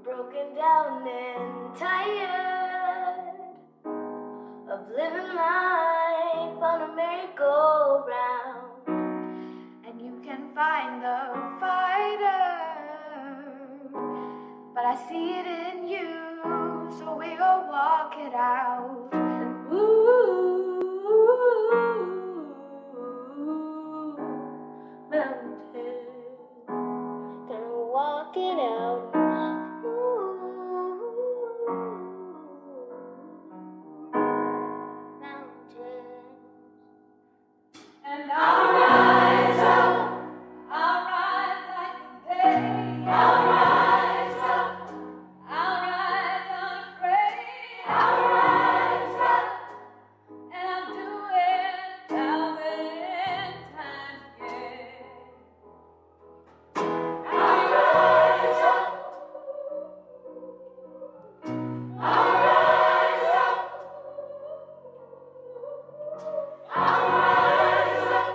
broken down and tired of living life on a merry-go-round. And you can find the fighter, but I see it in you, so we go walk it out. And ooh, mountain, gonna walk it out. And I'll rise up, I'll rise like the day. I'll rise up, I'll rise unafraid. I'll rise up, and I'll do it 1,000 times again. I'll rise up, I'll rise up, I'll rise up.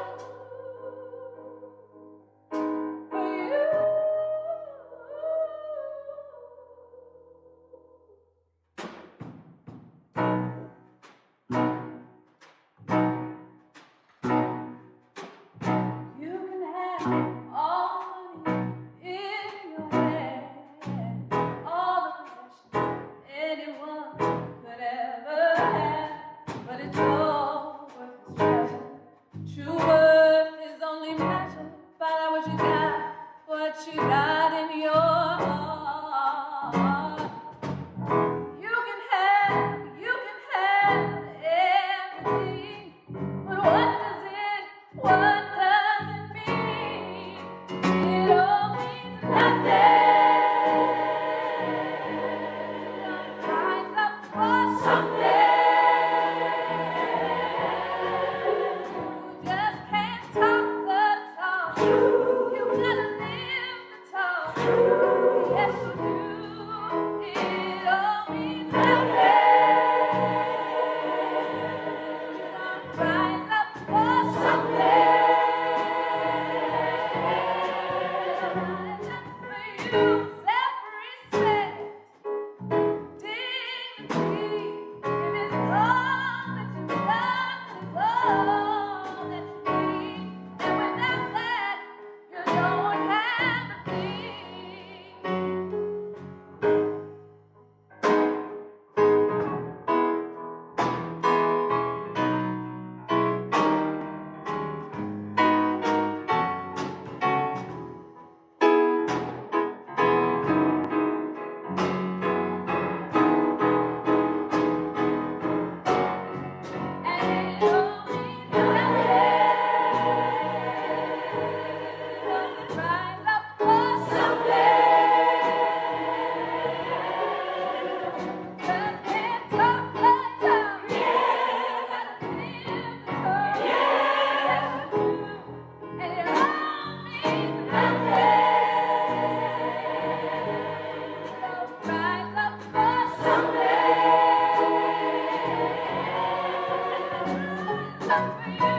You got in your heart. You can have everything, but what does it mean? It all means nothing. Rise up for something. You just can't talk the talk. You gotta live the talk. Yes, you do. It all means nothing. Rise up for something. Rise up for you. Self-respect, dignity. If it's all that you've done, it's all that you need. And without that, you don't have a thing. And it all means nothing. Rise up for something. Just can't talk the talk. Gotta live the talk. Yes, you do. And it all means nothing. So rise up for something. Rise up for you.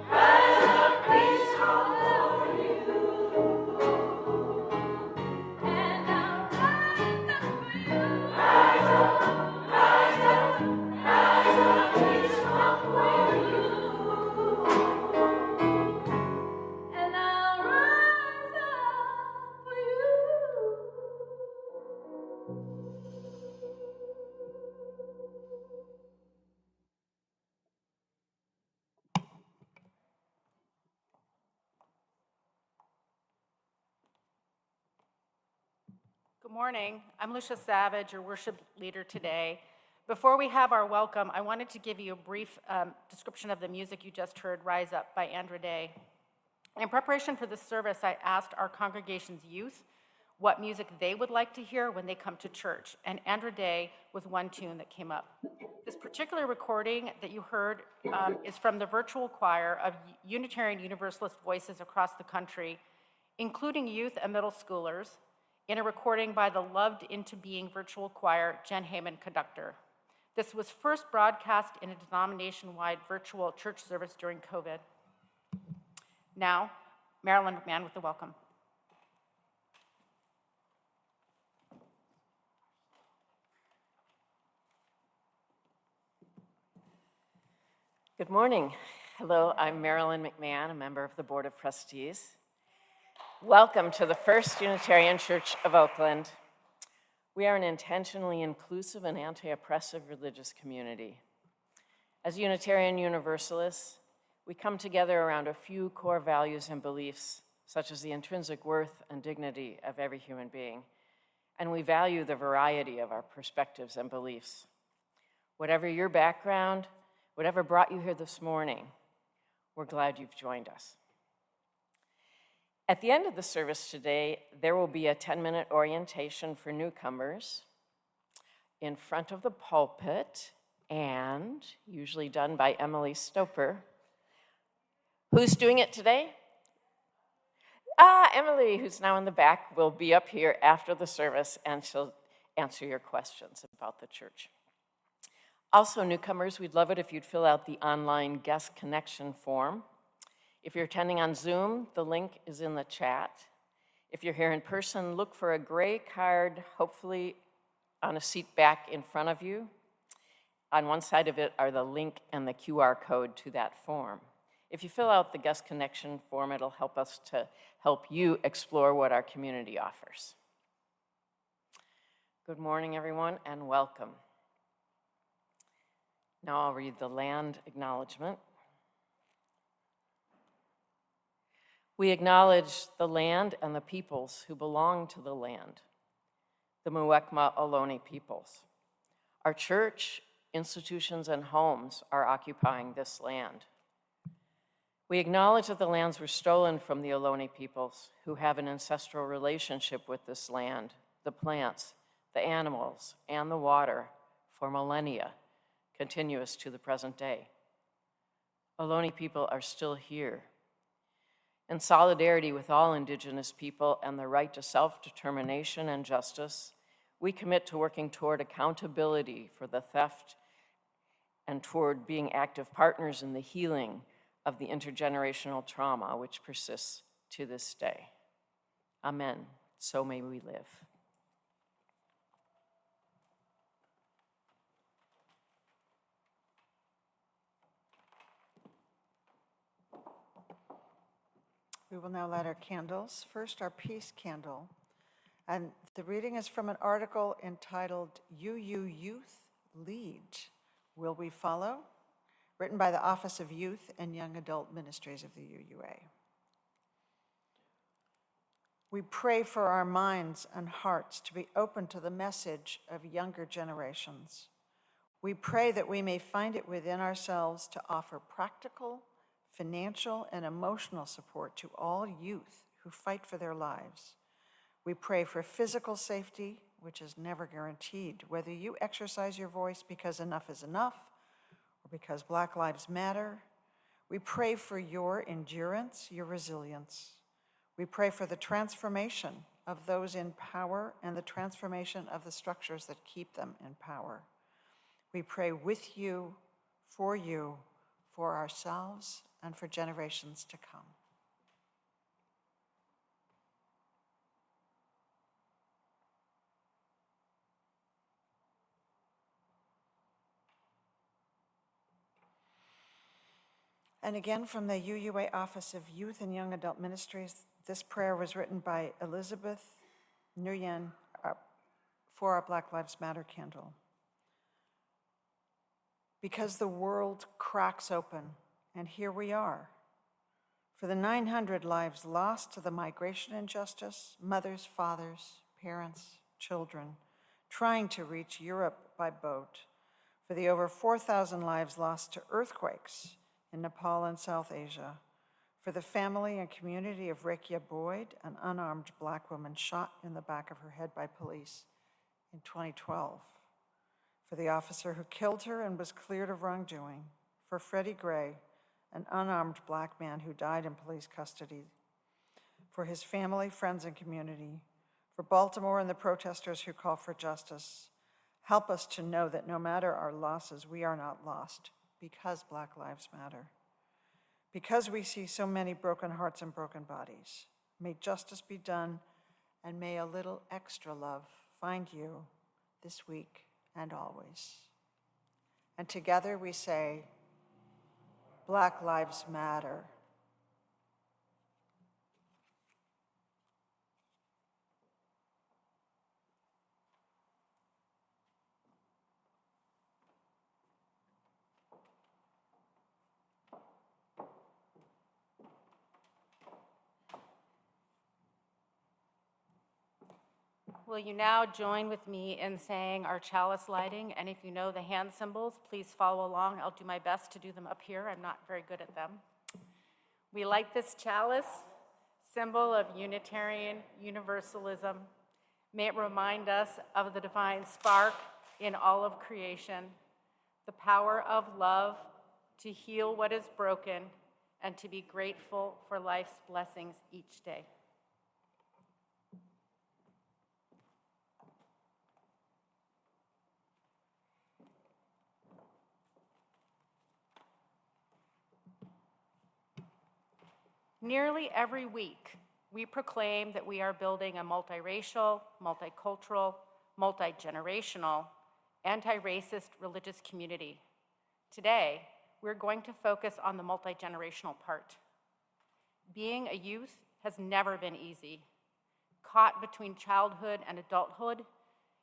Rise up, peace for you. And I'll rise up for you. Rise up, peace for you. And I'll rise up for you. Good morning. I'm Lucia Savage, your worship leader today. Before we have our welcome, I wanted to give you a brief description of the music you just heard, Rise Up by Andra Day. In preparation for this service, I asked our congregation's youth what music they would like to hear when they come to church, and Andra Day was one tune that came up. This particular recording that you heard is from the virtual choir of Unitarian Universalist voices across the country, including youth and middle schoolers, in a recording by the Loved Into Being virtual choir, Jen Heyman conductor. This was first broadcast in a denomination-wide virtual church service during COVID. Now, Marilyn McMahon with the welcome. Good morning. Hello, I'm Marilyn McMahon, a member of the Board of Trustees. Welcome to the First Unitarian Church of Oakland. We are an intentionally inclusive and anti-oppressive religious community. As Unitarian Universalists, we come together around a few core values and beliefs, such as the intrinsic worth and dignity of every human being, and we value the variety of our perspectives and beliefs. Whatever your background, whatever brought you here this morning, we're glad you've joined us. At the end of the service today, there will be a 10-minute orientation for newcomers in front of the pulpit, and usually done by Emily Stoper. Who's doing it today? Emily, who's now in the back, will be up here after the service, and she'll answer your questions about the church. Also, newcomers, we'd love it if you'd fill out the online guest connection form. If you're attending on Zoom, the link is in the chat. If you're here in person, look for a gray card, hopefully on a seat back in front of you. On one side of it are the link and the QR code to that form. If you fill out the guest connection form, it'll help us to help you explore what our community offers. Good morning, everyone, and welcome. Now I'll read the land acknowledgement. We acknowledge the land and the peoples who belong to the land, the Muwekma Ohlone peoples. Our church, institutions, and homes are occupying this land. We acknowledge that the lands were stolen from the Ohlone peoples who have an ancestral relationship with this land, the plants, the animals, and the water for millennia, continuous to the present day. Ohlone people are still here. In solidarity with all Indigenous people and the right to self-determination and justice, we commit to working toward accountability for the theft and toward being active partners in the healing of the intergenerational trauma which persists to this day. Amen. So may we live. We will now light our candles. First, our peace candle. And the reading is from an article entitled UU Youth Lead. Will we follow? Written by the Office of Youth and Young Adult Ministries of the UUA. We pray for our minds and hearts to be open to the message of younger generations. We pray that we may find it within ourselves to offer practical, financial, and emotional support to all youth who fight for their lives. We pray for physical safety, which is never guaranteed, whether you exercise your voice because enough is enough or because Black Lives Matter. We pray for your endurance, your resilience. We pray for the transformation of those in power and the transformation of the structures that keep them in power. We pray with you, for ourselves, and for generations to come. And again, from the UUA Office of Youth and Young Adult Ministries, this prayer was written by Elizabeth Nguyen for our Black Lives Matter candle. Because the world cracks open, and here we are. For the 900 lives lost to the migration injustice, mothers, fathers, parents, children, trying to reach Europe by boat. For the over 4,000 lives lost to earthquakes in Nepal and South Asia. For the family and community of Rekia Boyd, an unarmed Black woman shot in the back of her head by police in 2012. For the officer who killed her and was cleared of wrongdoing. For Freddie Gray, an unarmed Black man who died in police custody. For his family, friends, and community. For Baltimore and the protesters who call for justice. Help us to know that no matter our losses, we are not lost because Black lives matter. Because we see so many broken hearts and broken bodies. May justice be done, and may a little extra love find you this week and always. And together we say, Black Lives Matter. Will you now join with me in saying our chalice lighting? And if you know the hand symbols, please follow along. I'll do my best to do them up here. I'm not very good at them. We light this chalice, symbol of Unitarian Universalism. May it remind us of the divine spark in all of creation, the power of love to heal what is broken and to be grateful for life's blessings each day. Nearly every week, we proclaim that we are building a multiracial, multicultural, multi-generational, anti-racist religious community. Today, we're going to focus on the multi-generational part. Being a youth has never been easy. Caught between childhood and adulthood,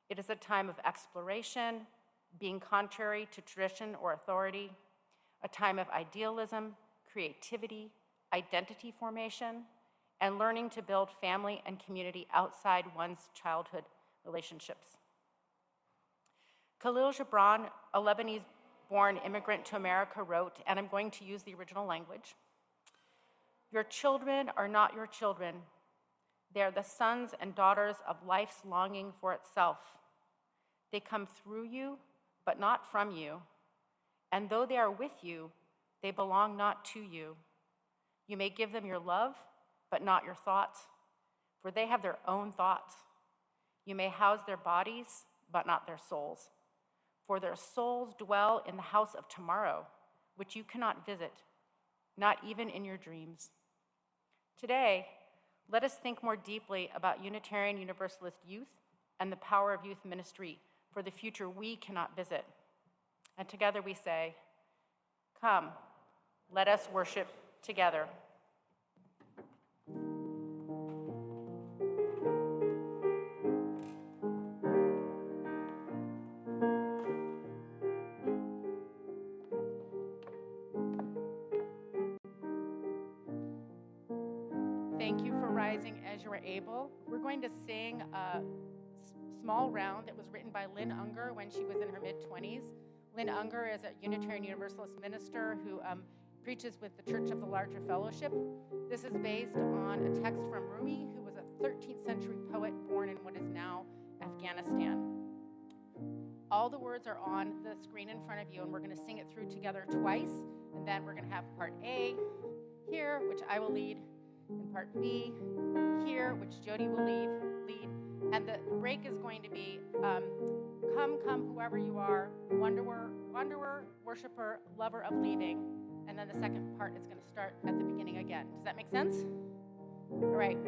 it is a time of exploration, being contrary to tradition or authority, a time of idealism, creativity, identity formation, and learning to build family and community outside one's childhood relationships. Khalil Gibran, a Lebanese-born immigrant to America, wrote, and I'm going to use the original language, "Your children are not your children. They are the sons and daughters of life's longing for itself. They come through you, but not from you. And though they are with you, they belong not to you. You may give them your love, but not your thoughts, for they have their own thoughts. You may house their bodies, but not their souls, for their souls dwell in the house of tomorrow, which you cannot visit, not even in your dreams." Today, let us think more deeply about Unitarian Universalist youth and the power of youth ministry for the future we cannot visit. And together we say, "Come, let us worship together." Thank you for rising as you are able. We're going to sing a small round that was written by Lynn Unger when she was in her mid-20s. Lynn Unger is a Unitarian Universalist minister who preaches with the Church of the Larger Fellowship. This is based on a text from Rumi, who was a 13th century poet born in what is now Afghanistan. All the words are on the screen in front of you, and we're going to sing it through together twice, and then we're going to have part A here, which I will lead, and part B here, which Jody will lead. And the break is going to be come, come, whoever you are, wanderer, worshiper, lover of leaving. And then the second part is going to start at the beginning again. Does that make sense? All right.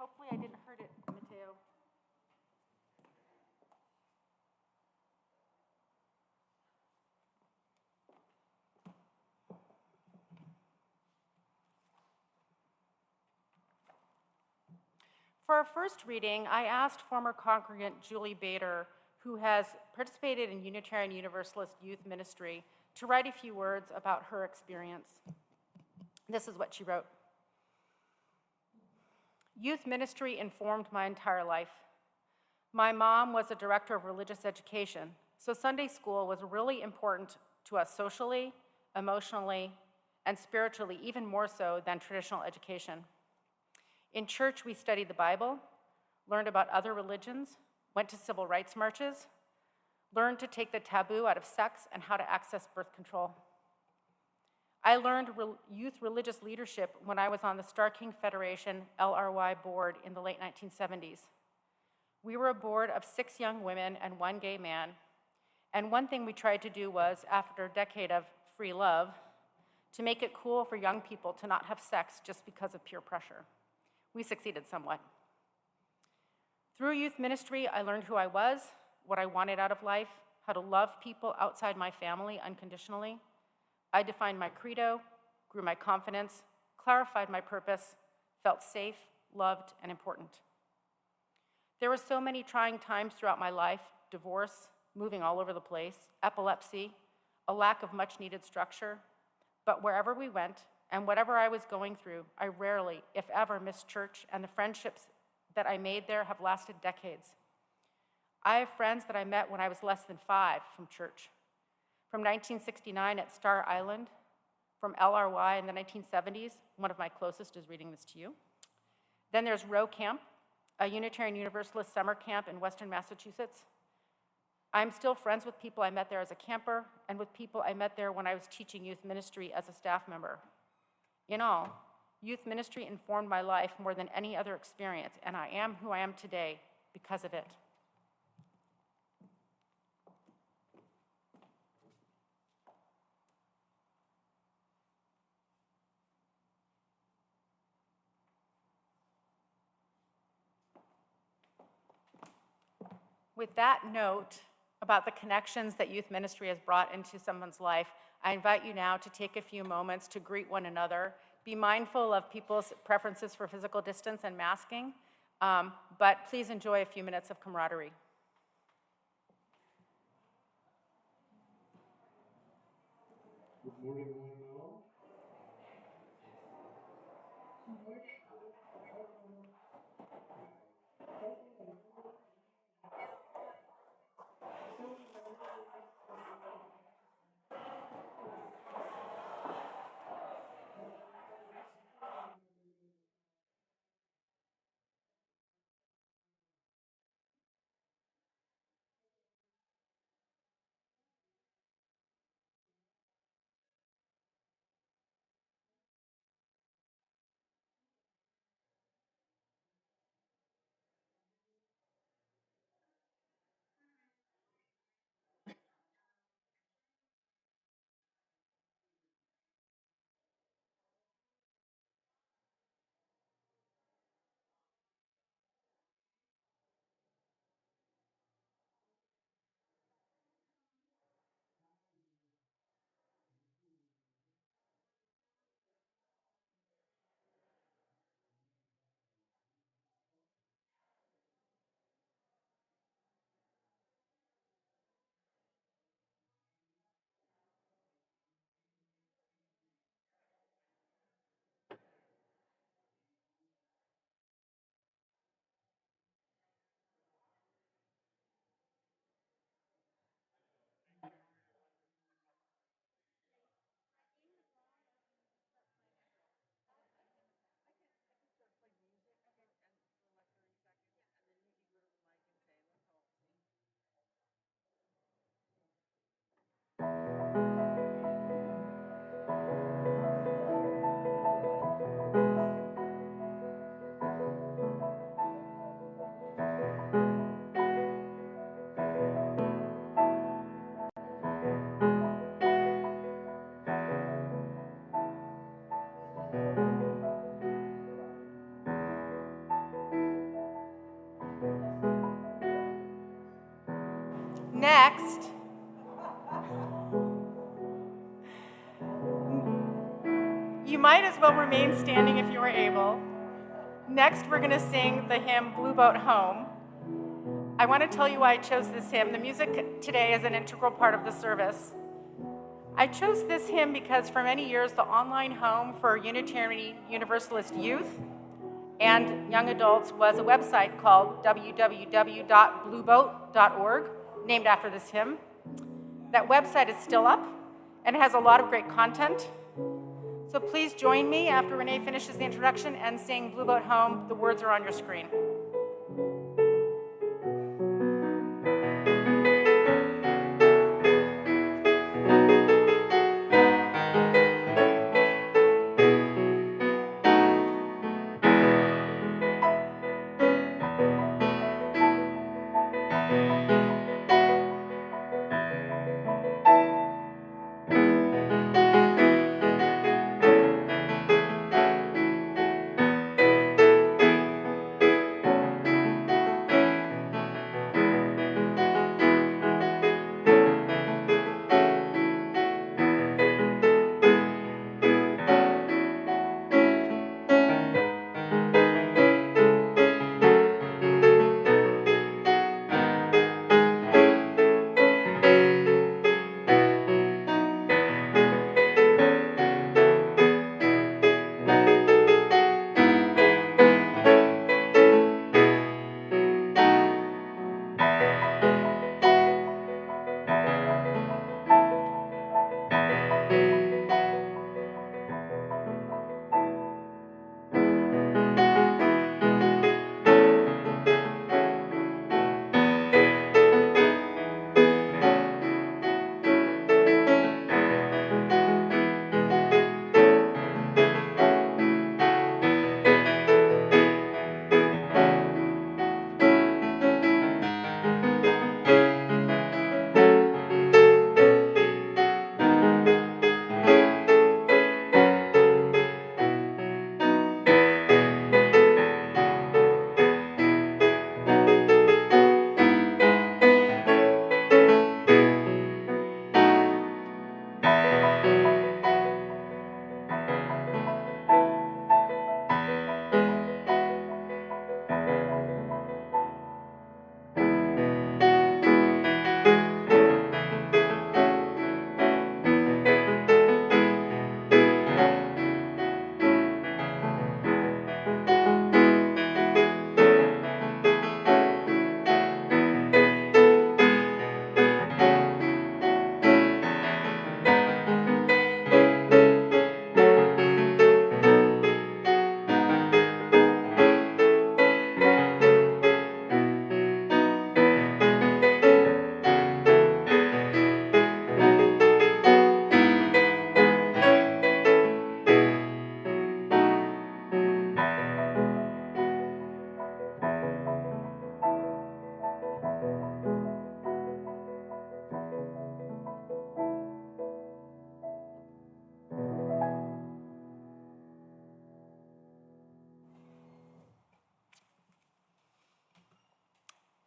Hopefully I didn't hurt it, Mateo. For our first reading, I asked former congregant Julie Bader, who has participated in Unitarian Universalist Youth Ministry, to write a few words about her experience. This is what she wrote. Youth ministry informed my entire life. My mom was a director of religious education, so Sunday school was really important to us socially, emotionally, and spiritually, even more so than traditional education. In church, we studied the Bible, learned about other religions, went to civil rights marches, learned to take the taboo out of sex and how to access birth control. I learned youth religious leadership when I was on the Star King Federation LRY board in the late 1970s. We were a board of 6 young women and 1 gay man, and one thing we tried to do was, after a decade of free love, to make it cool for young people to not have sex just because of peer pressure. We succeeded somewhat. Through youth ministry, I learned who I was, what I wanted out of life, how to love people outside my family unconditionally. I defined my credo, grew my confidence, clarified my purpose, felt safe, loved, and important. There were so many trying times throughout my life: divorce, moving all over the place, epilepsy, a lack of much needed structure. But wherever we went, and whatever I was going through, I rarely, if ever, missed church, and the friendships that I made there have lasted decades. I have friends that I met when I was less than 5 from church. From 1969 at Star Island, from LRY in the 1970s, one of my closest is reading this to you. Then there's Row Camp, a Unitarian Universalist summer camp in Western Massachusetts. I'm still friends with people I met there as a camper and with people I met there when I was teaching youth ministry as a staff member. In all, youth ministry informed my life more than any other experience, and I am who I am today because of it. With that note about the connections that youth ministry has brought into someone's life, I invite you now to take a few moments to greet one another. Be mindful of people's preferences for physical distance and masking, but please enjoy a few minutes of camaraderie. Good morning, one and all. Next, you might as well remain standing if you are able. Next, we're going to sing the hymn Blue Boat Home. I want to tell you why I chose this hymn. The music today is an integral part of the service. I chose this hymn because for many years, the online home for Unitarian Universalist youth and young adults was a website called www.blueboat.org, named after this hymn. That website is still up and has a lot of great content. So please join me after Renee finishes the introduction and sing Blue Boat Home. The words are on your screen.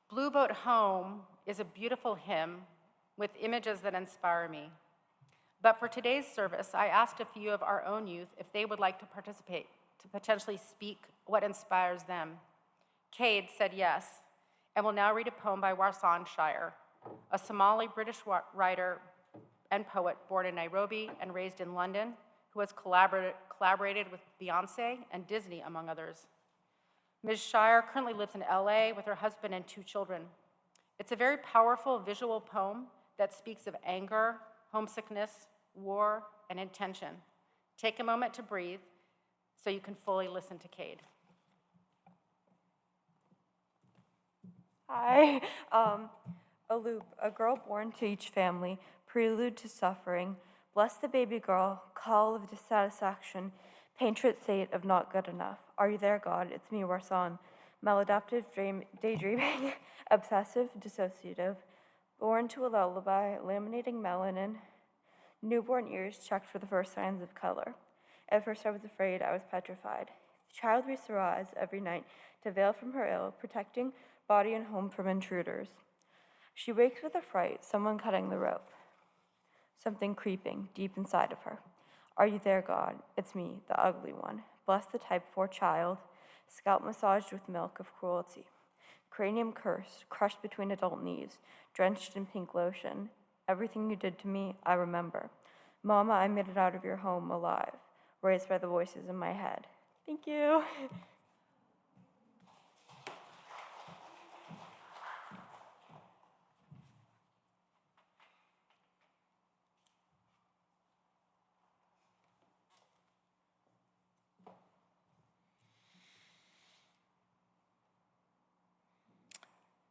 Blue Boat Home is a beautiful hymn with images that inspire me. But for today's service, I asked a few of our own youth if they would like to participate, to potentially speak what inspires them. Cade said yes, and will now read a poem by Warsan Shire, a Somali-British writer and poet born in Nairobi and raised in London, who has collaborated with Beyonce and Disney, among others. Ms. Shire currently lives in LA with her husband and 2 children. It's a very powerful visual poem that speaks of anger, homesickness, war, and intention. Take a moment to breathe so you can fully listen to Cade. Hi. A loop, a girl born to each family, prelude to suffering. Bless the baby girl, call of dissatisfaction, patron saint of not good enough. Are you there, God? It's me, Warsan. Maladaptive daydreaming, obsessive, dissociative. Born to a lullaby, laminating melanin. Newborn ears checked for the first signs of color. At first I was afraid, I was petrified. The child we rise every night to veil from her ill, protecting body and home from intruders. She wakes with a fright, someone cutting the rope, something creeping deep inside of her. Are you there, God? It's me, the ugly one. Bless the type 4 child, scalp massaged with milk of cruelty. Cranium cursed, crushed between adult knees, drenched in pink lotion. Everything you did to me, I remember. Mama, I made it out of your home alive, raised by the voices in my head. Thank you.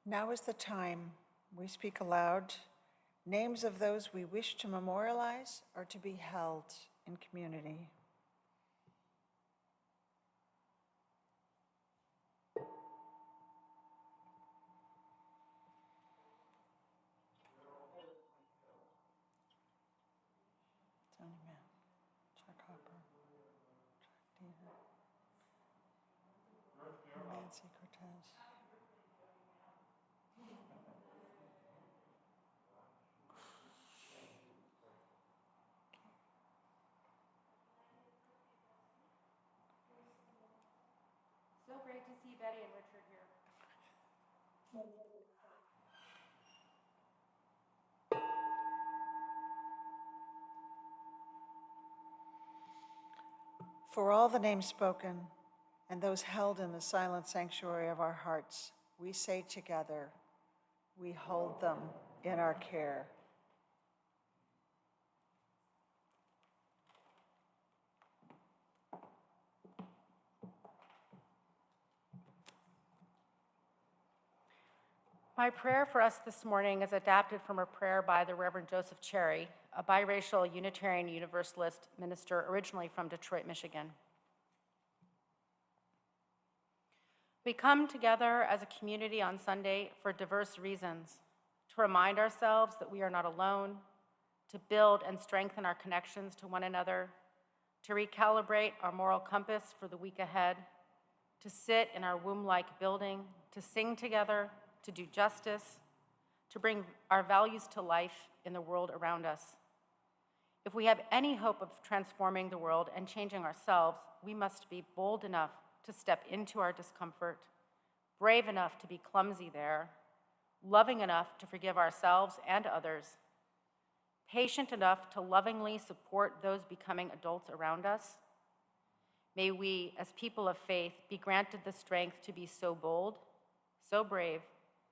Now is the time we speak aloud. Names of those we wish to memorialize are to be held in community. Tony Mann, Chuck Hopper, Chuck Deaver, Nancy Cortez. So great to see Betty and Richard here. For all the names spoken and those held in the silent sanctuary of our hearts, we say together, we hold them in our care. My prayer for us this morning is adapted from a prayer by the Reverend Joseph Cherry, a biracial Unitarian Universalist minister originally from Detroit, Michigan. We come together as a community on Sunday for diverse reasons, to remind ourselves that we are not alone, to build and strengthen our connections to one another, to recalibrate our moral compass for the week ahead, to sit in our womb-like building, to sing together, to do justice, to bring our values to life in the world around us. If we have any hope of transforming the world and changing ourselves, we must be bold enough to step into our discomfort, brave enough to be clumsy there, loving enough to forgive ourselves and others, patient enough to lovingly support those becoming adults around us. May we, as people of faith, be granted the strength to be so bold, so brave,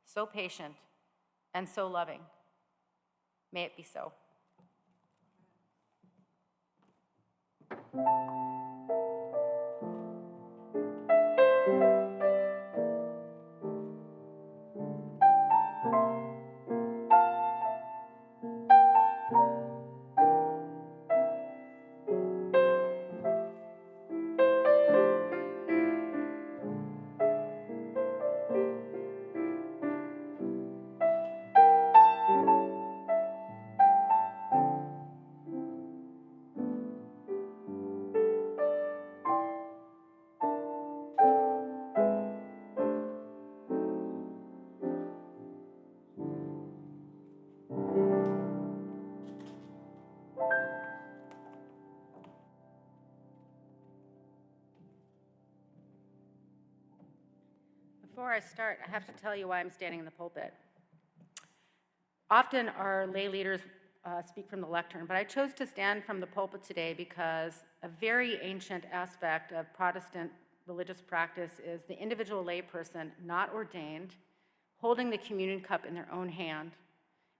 so patient, and so loving. May it be so. Before I start, I have to tell you why I'm standing in the pulpit. Often our lay leaders speak from the lectern, but I chose to stand from the pulpit today because a very ancient aspect of Protestant religious practice is the individual layperson, not ordained, holding the communion cup in their own hand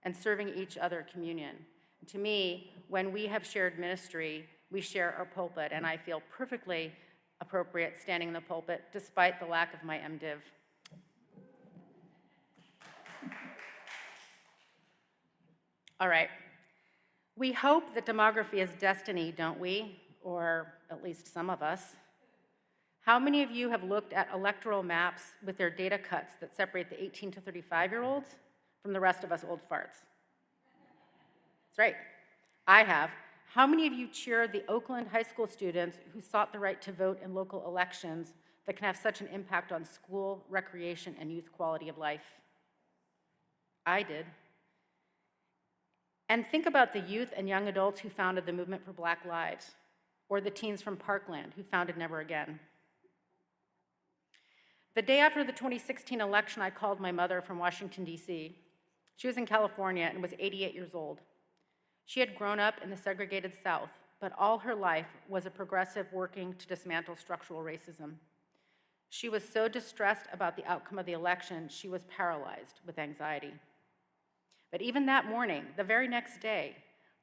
and serving each other communion. And to me, when we have shared ministry, we share our pulpit, and I feel perfectly appropriate standing in the pulpit despite the lack of my MDiv. All right. We hope that demography is destiny, don't we? Or at least some of us. How many of you have looked at electoral maps with their data cuts that separate the 18 to 35-year-olds from the rest of us old farts? That's right. I have. How many of you cheered the Oakland high school students who sought the right to vote in local elections that can have such an impact on school, recreation, and youth quality of life? I did. And think about the youth and young adults who founded the Movement for Black Lives, or the teens from Parkland who founded Never Again. The day after the 2016 election, I called my mother from Washington, D.C. She was in California and was 88 years old. She had grown up in the segregated South, but all her life was a progressive working to dismantle structural racism. She was so distressed about the outcome of the election, she was paralyzed with anxiety. But even that morning, the very next day,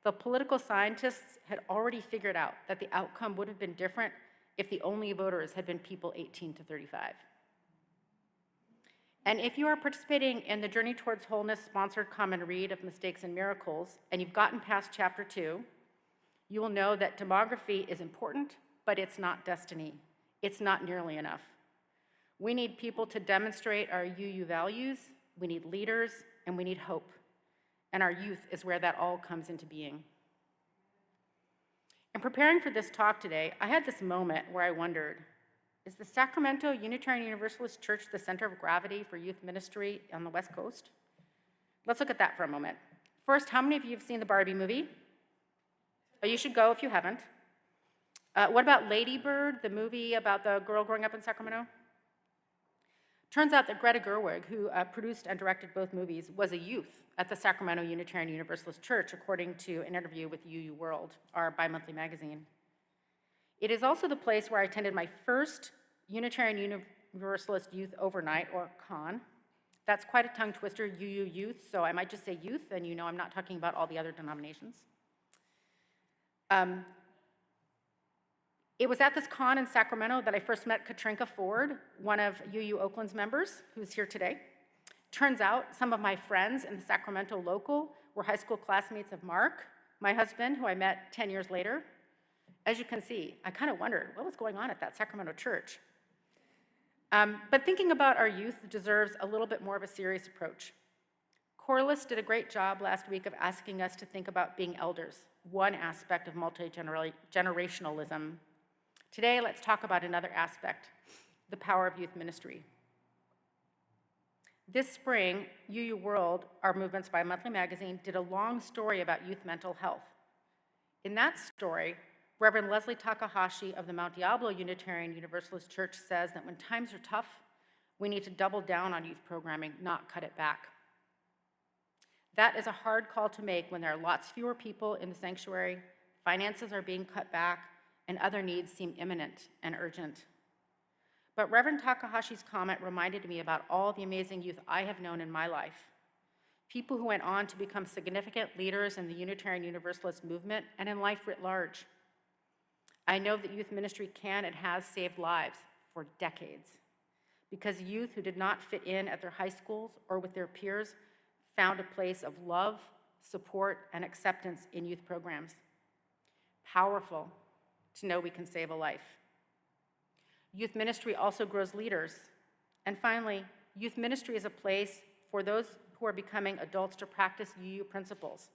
the political scientists had already figured out that the outcome would have been different if the only voters had been people 18 to 35. And if you are participating in the Journey Towards Wholeness sponsored common read of Mistakes and Miracles, and you've gotten past chapter 2, you will know that demography is important, but it's not destiny. It's not nearly enough. We need people to demonstrate our UU values, we need leaders, and we need hope. And our youth is where that all comes into being. In preparing for this talk today, I had this moment where I wondered, is the Sacramento Unitarian Universalist Church the center of gravity for youth ministry on the West Coast? Let's look at that for a moment. First, how many of you have seen the Barbie movie? Oh, you should go if you haven't. What about Lady Bird, the movie about the girl growing up in Sacramento? Turns out that Greta Gerwig, who produced and directed both movies, was a youth at the Sacramento Unitarian Universalist Church, according to an interview with UU World, our bi-monthly magazine. It is also the place where I attended my first Unitarian Universalist Youth Overnight, or CON. That's quite a tongue twister, UU Youth, so I might just say youth, and you know I'm not talking about all the other denominations. It was at this con in Sacramento that I first met Katrinka Ford, one of UU Oakland's members, who's here today. Turns out some of my friends in the Sacramento local were high school classmates of Mark, my husband, who I met 10 years later. As you can see, I kind of wondered what was going on at that Sacramento church. But thinking about our youth deserves a little bit more of a serious approach. Corless did a great job last week of asking us to think about being elders, one aspect of multi-generationalism. Today, let's talk about another aspect, the power of youth ministry. This spring, UU World, our Movements by Monthly magazine, did a long story about youth mental health. In that story, Reverend Leslie Takahashi of the Mount Diablo Unitarian Universalist Church says that when times are tough, we need to double down on youth programming, not cut it back. That is a hard call to make when there are lots fewer people in the sanctuary, finances are being cut back, and other needs seem imminent and urgent. But Reverend Takahashi's comment reminded me about all the amazing youth I have known in my life. People who went on to become significant leaders in the Unitarian Universalist movement and in life writ large. I know that youth ministry can and has saved lives for decades because youth who did not fit in at their high schools or with their peers found a place of love, support, and acceptance in youth programs. Powerful to know we can save a life. Youth ministry also grows leaders. And finally, youth ministry is a place for those who are becoming adults to practice UU principles.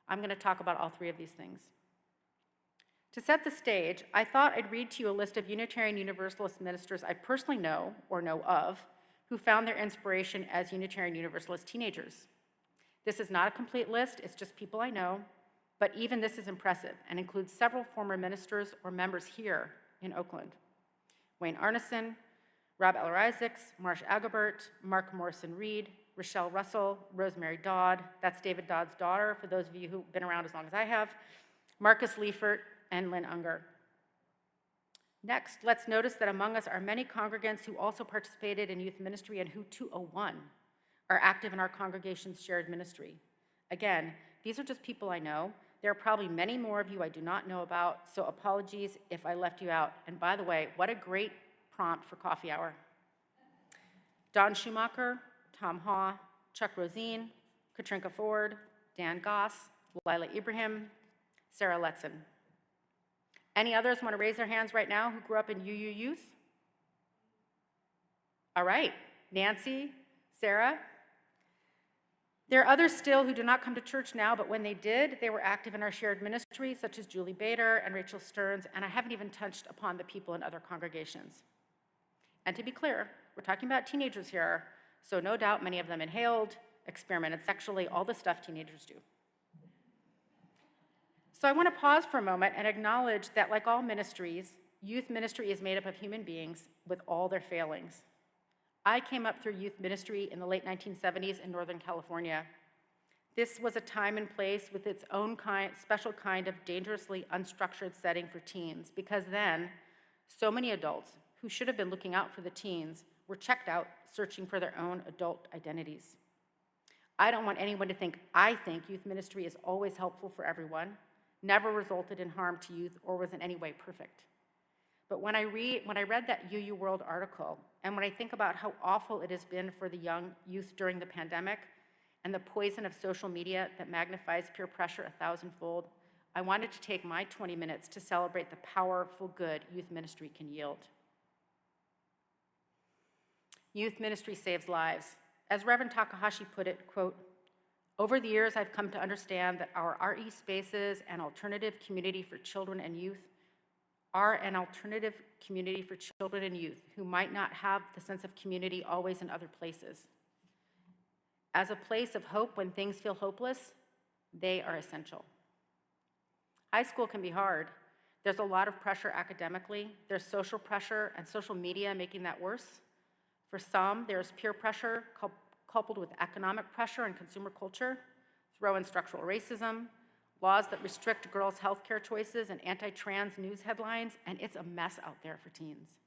I'm going to talk about all three of these things. To set the stage, I thought I'd read to you a list of Unitarian Universalist ministers I personally know or know of who found their inspiration as Unitarian Universalist teenagers. This is not a complete list, it's just people I know, but even this is impressive and includes several former ministers or members here in Oakland. Wayne Arneson, Rob Eller Isaacs, Marsh Agabert, Mark Morrison Reed, Rochelle Russell, Rosemary Dodd, that's David Dodd's daughter, for those of you who've been around as long as I have, Marcus Liefert, and Lynn Unger. Next, let's notice that among us are many congregants who also participated in youth ministry and who, 201, are active in our congregation's shared ministry. Again, these are just people I know. There are probably many more of you I do not know about, so apologies if I left you out. And by the way, what a great prompt for coffee hour. Don Schumacher, Tom Haw, Chuck Rosine, Katrinka Ford, Dan Goss, Lila Ibrahim, Sarah Letzen. Any others want to raise their hands right now who grew up in UU Youth? All right, Nancy, Sarah. There are others still who do not come to church now, but when they did, they were active in our shared ministry, such as Julie Bader and Rachel Stearns, and I haven't even touched upon the people in other congregations. And to be clear, we're talking about teenagers here, so no doubt many of them inhaled, experimented sexually, all the stuff teenagers do. So I want to pause for a moment and acknowledge that, like all ministries, youth ministry is made up of human beings with all their failings. I came up through youth ministry in the late 1970s in Northern California. This was a time and place with its own special kind of dangerously unstructured setting for teens, because then so many adults who should have been looking out for the teens were checked out searching for their own adult identities. I don't want anyone to think I think youth ministry is always helpful for everyone, never resulted in harm to youth, or was in any way perfect. But when I read that UU World article, and when I think about how awful it has been for the young youth during the pandemic, and the poison of social media that magnifies peer pressure 1,000-fold, I wanted to take my 20 minutes to celebrate the powerful good youth ministry can yield. Youth ministry saves lives. As Reverend Takahashi put it, quote, "Over the years, I've come to understand that our RE spaces and alternative community for children and youth are an alternative community for children and youth who might not have the sense of community always in other places. As a place of hope when things feel hopeless, they are essential." High school can be hard. There's a lot of pressure academically. There's social pressure and social media making that worse. For some, there's peer pressure coupled with economic pressure and consumer culture. Throw in structural racism, laws that restrict girls' healthcare choices, and anti-trans news headlines, and it's a mess out there for teens.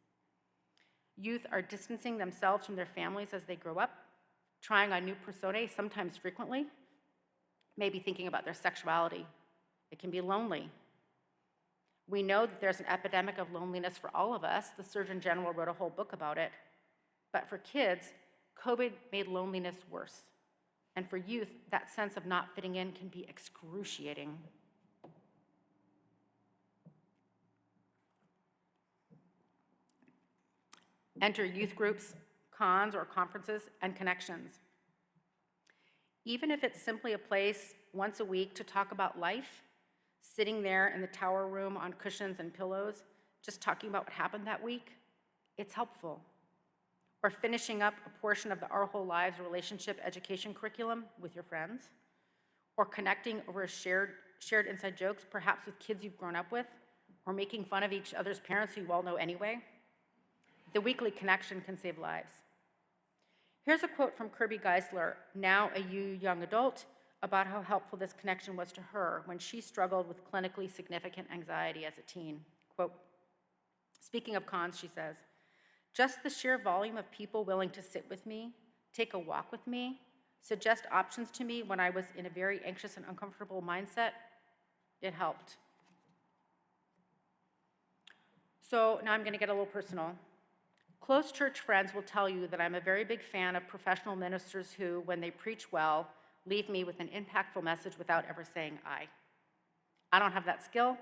Youth are distancing themselves from their families as they grow up, trying on new personae, sometimes frequently, maybe thinking about their sexuality. It can be lonely. We know that there's an epidemic of loneliness for all of us. The Surgeon General wrote a whole book about it. But for kids, COVID made loneliness worse. And for youth, that sense of not fitting in can be excruciating. Enter youth groups, cons or conferences, and connections. Even if it's simply a place once a week to talk about life, sitting there in the tower room on cushions and pillows, just talking about what happened that week, it's helpful. Or finishing up a portion of the Our Whole Lives relationship education curriculum with your friends, or connecting over shared inside jokes, perhaps with kids you've grown up with, or making fun of each other's parents who you all know anyway. The weekly connection can save lives. Here's a quote from Kirby Geisler, now a young adult, about how helpful this connection was to her when she struggled with clinically significant anxiety as a teen. Quote, speaking of cons, she says, "Just the sheer volume of people willing to sit with me, take a walk with me, suggest options to me when I was in a very anxious and uncomfortable mindset, it helped." So now I'm going to get a little personal. Close church friends will tell you that I'm a very big fan of professional ministers who, when they preach well, leave me with an impactful message without ever saying I. I don't have that skill.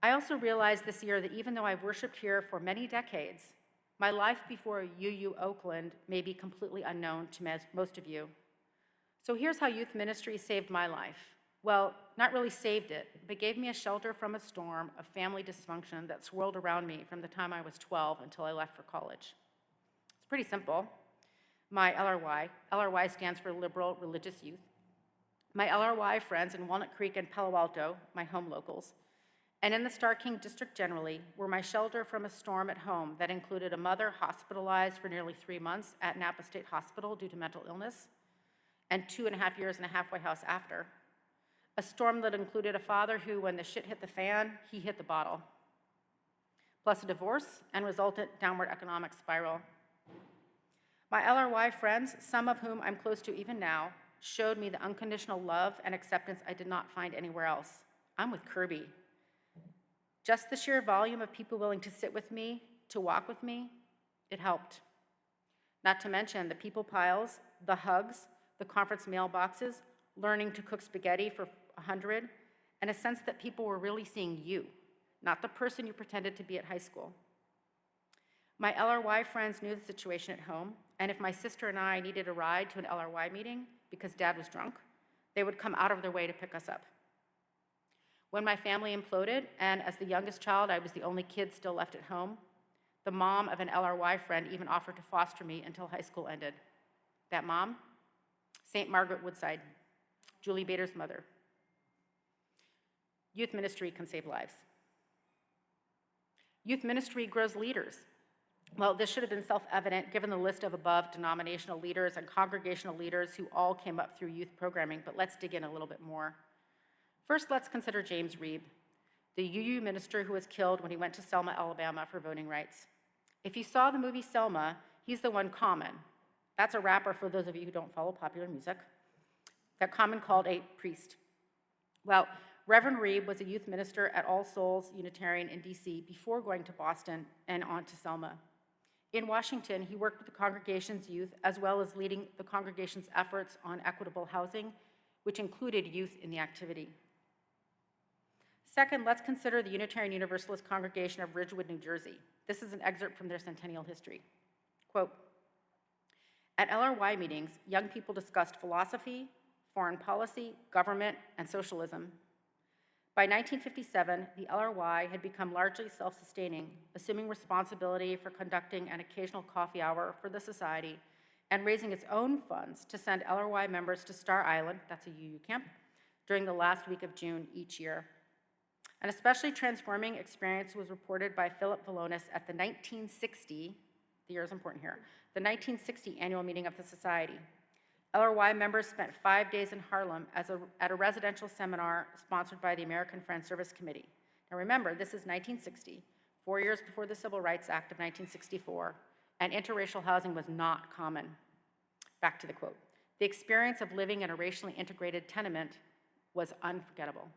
I also realized this year that even though I've worshiped here for many decades, my life before UU Oakland may be completely unknown to most of you. So here's how youth ministry saved my life. Well, not really saved it, but gave me a shelter from a storm of family dysfunction that swirled around me from the time I was 12 until I left for college. It's pretty simple. My LRY stands for Liberal Religious Youth. My LRY friends in Walnut Creek and Palo Alto, my home locals, and in the Star King district generally, were my shelter from a storm at home that included a mother hospitalized for nearly 3 months at Napa State Hospital due to mental illness, and 2.5 years in a halfway house after. A storm that included a father who, when the shit hit the fan, he hit the bottle. Plus a divorce and resultant downward economic spiral. My LRY friends, some of whom I'm close to even now, showed me the unconditional love and acceptance I did not find anywhere else. I'm with Kirby. Just the sheer volume of people willing to sit with me, to walk with me, it helped. Not to mention the people piles, the hugs, the conference mailboxes, learning to cook spaghetti for 100, and a sense that people were really seeing you, not the person you pretended to be at high school. My LRY friends knew the situation at home, and if my sister and I needed a ride to an LRY meeting because Dad was drunk, they would come out of their way to pick us up. When my family imploded, and as the youngest child, I was the only kid still left at home, the mom of an LRY friend even offered to foster me until high school ended. That mom? St. Margaret Woodside, Julie Bader's mother. Youth ministry can save lives. Youth ministry grows leaders. Well, this should have been self-evident given the list of above denominational leaders and congregational leaders who all came up through youth programming, but let's dig in a little bit more. First, let's consider James Reeb, the UU minister who was killed when he went to Selma, Alabama for voting rights. If you saw the movie Selma, he's the one Common. That's a rapper for those of you who don't follow popular music, that Common called a priest. Well, Reverend Reeb was a youth minister at All Souls Unitarian in DC before going to Boston and on to Selma. In Washington, he worked with the congregation's youth as well as leading the congregation's efforts on equitable housing, which included youth in the activity. Second, let's consider the Unitarian Universalist congregation of Ridgewood, New Jersey. This is an excerpt from their centennial history. Quote, "At LRY meetings, young people discussed philosophy, foreign policy, government, and socialism. By 1957, the LRY had become largely self-sustaining, assuming responsibility for conducting an occasional coffee hour for the society and raising its own funds to send LRY members to Star Island, that's a UU camp, during the last week of June each year. An especially transforming experience was reported by Philip Valonis at the 1960, the year is important here, the 1960 annual meeting of the society. LRY members spent 5 days in Harlem at a residential seminar sponsored by the American Friends Service Committee. Now remember, this is 1960, 4 years before the Civil Rights Act of 1964, and interracial housing was not common. Back to the quote. The experience of living in a racially integrated tenement was unforgettable.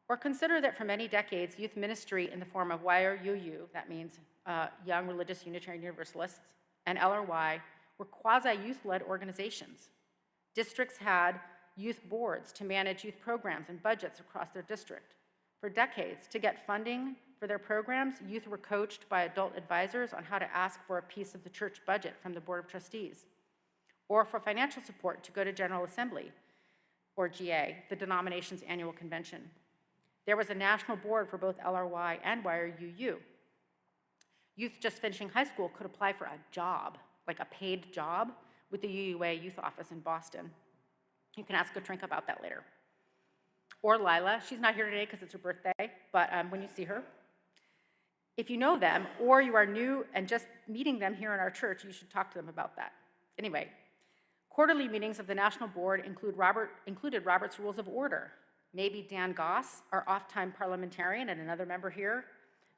Or consider that for many decades, youth ministry in the form of YRUU, that means Young Religious Unitarian Universalists, and LRY were quasi-youth-led organizations. Districts had youth boards to manage youth programs and budgets across their district. For decades, to get funding for their programs, youth were coached by adult advisors on how to ask for a piece of the church budget from the Board of Trustees, or for financial support to go to General Assembly, or GA, the denomination's annual convention. There was a national board for both LRY and YRUU. Youth just finishing high school could apply for a job, like a paid job, with the UUA youth office in Boston. You can ask Katrinka about that later. Or Lila, she's not here today because it's her birthday, but when you see her, if you know them, or you are new and just meeting them here in our church, you should talk to them about that. Anyway, quarterly meetings of the National Board included Robert's Rules of Order. Maybe Dan Goss, our oft-time parliamentarian and another member here,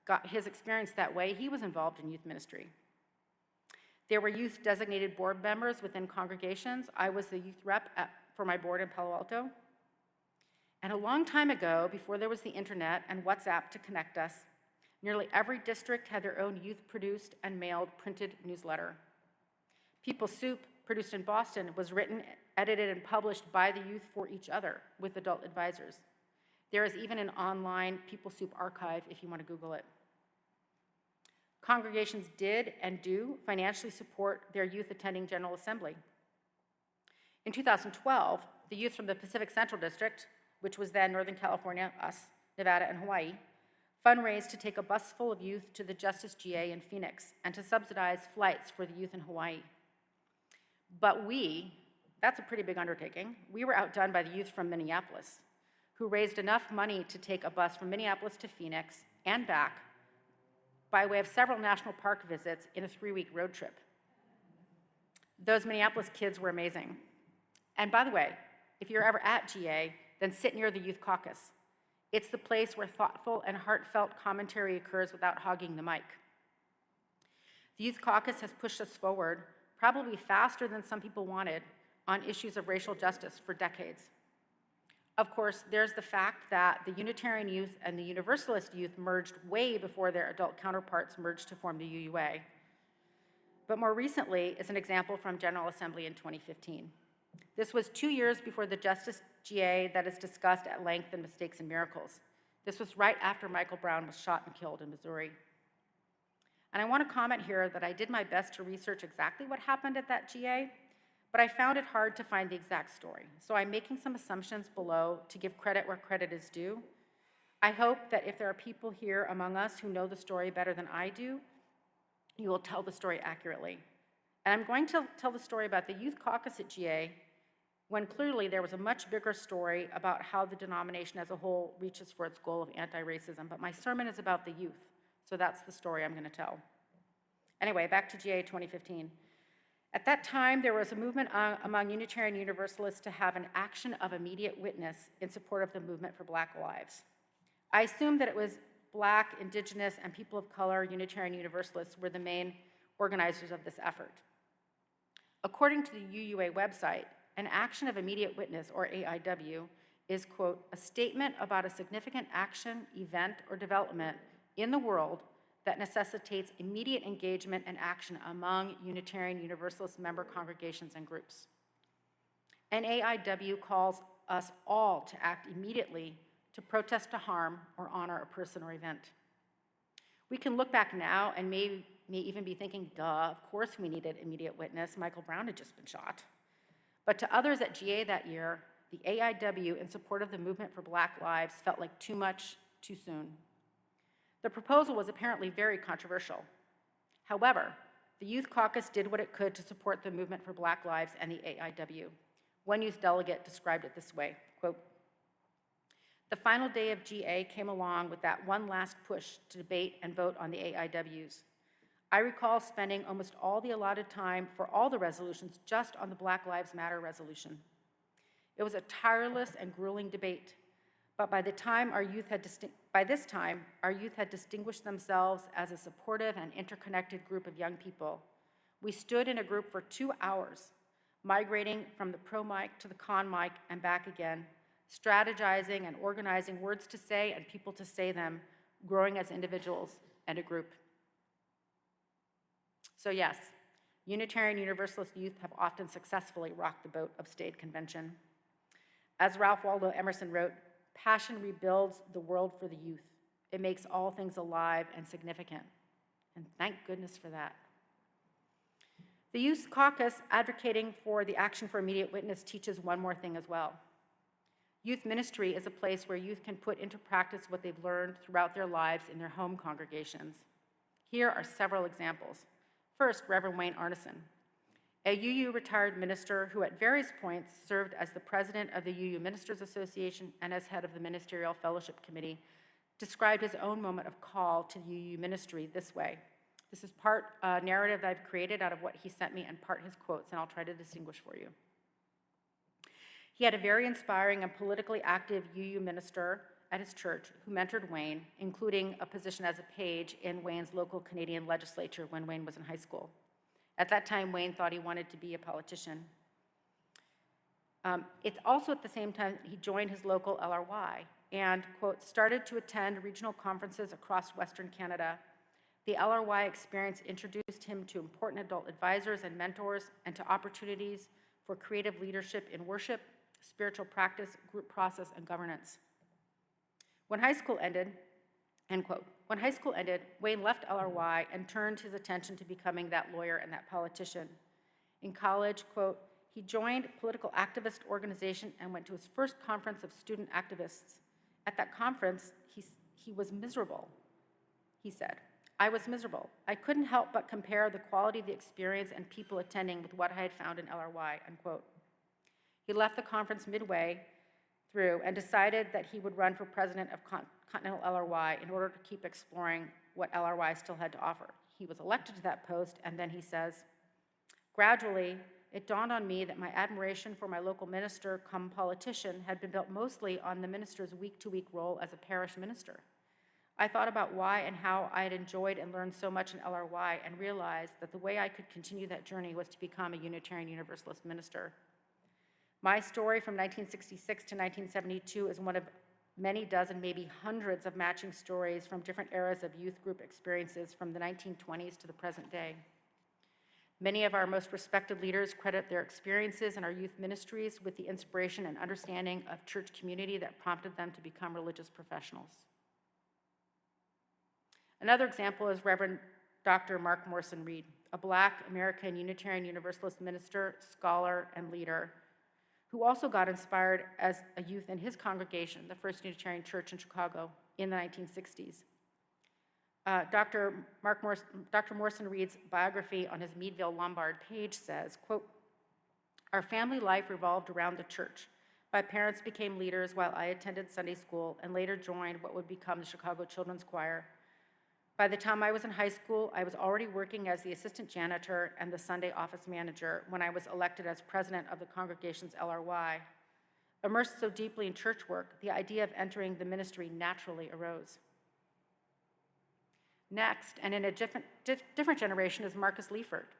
got his experience that way. He was involved in youth ministry. There were youth-designated board members within congregations. I was the youth rep for my board in Palo Alto. And a long time ago, before there was the internet and WhatsApp to connect us, nearly every district had their own youth-produced and mailed printed newsletter. People Soup, produced in Boston, was written, edited, and published by the youth for each other with adult advisors. There is even an online People Soup archive if you want to Google it. Congregations did and do financially support their youth attending General Assembly. In 2012, the youth from the Pacific Central District, which was then Northern California, us, Nevada, and Hawaii, fundraised to take a bus full of youth to the Justice GA in Phoenix and to subsidize flights for the youth in Hawaii. But that's a pretty big undertaking, we were outdone by the youth from Minneapolis, who raised enough money to take a bus from Minneapolis to Phoenix and back by way of several national park visits in a 3-week road trip. Those Minneapolis kids were amazing. And by the way, if you're ever at GA, then sit near the Youth Caucus. It's the place where thoughtful and heartfelt commentary occurs without hogging the mic. The Youth Caucus has pushed us forward, probably faster than some people wanted, on issues of racial justice for decades. Of course, there's the fact that the Unitarian youth and the Universalist youth merged way before their adult counterparts merged to form the UUA. But more recently is an example from General Assembly in 2015. This was 2 years before the Justice GA that is discussed at length in Mistakes and Miracles. This was right after Michael Brown was shot and killed in Missouri. And I want to comment here that I did my best to research exactly what happened at that GA, but I found it hard to find the exact story. So I'm making some assumptions below to give credit where credit is due. I hope that if there are people here among us who know the story better than I do, you will tell the story accurately. And I'm going to tell the story about the Youth Caucus at GA, when clearly there was a much bigger story about how the denomination as a whole reaches for its goal of anti-racism. But my sermon is about the youth, so that's the story I'm going to tell. Anyway, back to GA 2015. At that time, there was a movement among Unitarian Universalists to have an action of immediate witness in support of the movement for Black lives. I assumed that it was Black, Indigenous, and people of color Unitarian Universalists were the main organizers of this effort. According to the UUA website, an action of immediate witness, or AIW, is, quote, a statement about a significant action, event, or development in the world that necessitates immediate engagement and action among Unitarian Universalist member congregations and groups. An AIW calls us all to act immediately to protest a harm or honor a person or event. We can look back now and may even be thinking, duh, of course we needed immediate witness. Michael Brown had just been shot. But to others at GA that year, the AIW in support of the movement for Black lives felt like too much, too soon. The proposal was apparently very controversial. However, the Youth Caucus did what it could to support the movement for Black lives and the AIW. One youth delegate described it this way, quote, the final day of GA came along with that one last push to debate and vote on the AIWs. I recall spending almost all the allotted time for all the resolutions just on the Black Lives Matter resolution. It was a tireless and grueling debate, but by this time, our youth had distinguished themselves as a supportive and interconnected group of young people. We stood in a group for 2 hours, migrating from the pro mic to the con mic and back again, strategizing and organizing words to say and people to say them, growing as individuals and a group. So yes, Unitarian Universalist youth have often successfully rocked the boat of state convention. As Ralph Waldo Emerson wrote, passion rebuilds the world for the youth. It makes all things alive and significant. And thank goodness for that. The Youth Caucus advocating for the action for immediate witness teaches one more thing as well. Youth ministry is a place where youth can put into practice what they've learned throughout their lives in their home congregations. Here are several examples. First, Reverend Wayne Arneson, a UU retired minister who at various points served as the president of the UU Ministers Association and as head of the Ministerial Fellowship Committee, described his own moment of call to UU ministry this way. This is part narrative that I've created out of what he sent me and part his quotes, and I'll try to distinguish for you. He had a very inspiring and politically active UU minister at his church who mentored Wayne, including a position as a page in Wayne's local Canadian legislature when Wayne was in high school. At that time, Wayne thought he wanted to be a politician. It's also at the same time he joined his local LRY and, quote, started to attend regional conferences across Western Canada. The LRY experience introduced him to important adult advisors and mentors and to opportunities for creative leadership in worship, spiritual practice, group process, and governance. When high school ended, end quote, when high school ended, Wayne left LRY and turned his attention to becoming that lawyer and that politician. In college, quote, he joined a political activist organization and went to his first conference of student activists. At that conference, he was miserable, he said. I was miserable. I couldn't help but compare the quality of the experience and people attending with what I had found in LRY, unquote. He left the conference midway through and decided that he would run for president of Continental LRY in order to keep exploring what LRY still had to offer. He was elected to that post, and then he says, gradually, it dawned on me that my admiration for my local minister come politician had been built mostly on the minister's week-to-week role as a parish minister. I thought about why and how I had enjoyed and learned so much in LRY and realized that the way I could continue that journey was to become a Unitarian Universalist minister. My story from 1966 to 1972 is one of many dozen, maybe hundreds of matching stories from different eras of youth group experiences from the 1920s to the present day. Many of our most respected leaders credit their experiences in our youth ministries with the inspiration and understanding of church community that prompted them to become religious professionals. Another example is Reverend Dr. Mark Morrison Reed, a Black American Unitarian Universalist minister, scholar, and leader, who also got inspired as a youth in his congregation, the First Unitarian Church in Chicago, in the 1960s. Dr. Morrison Reed's biography on his Meadville Lombard page says, quote, "Our family life revolved around the church. My parents became leaders while I attended Sunday school and later joined what would become the Chicago Children's Choir. By the time I was in high school, I was already working as the assistant janitor and the Sunday office manager when I was elected as president of the congregation's LRY. Immersed so deeply in church work, the idea of entering the ministry naturally arose." Next, and in a different generation, is Marcus Liefert.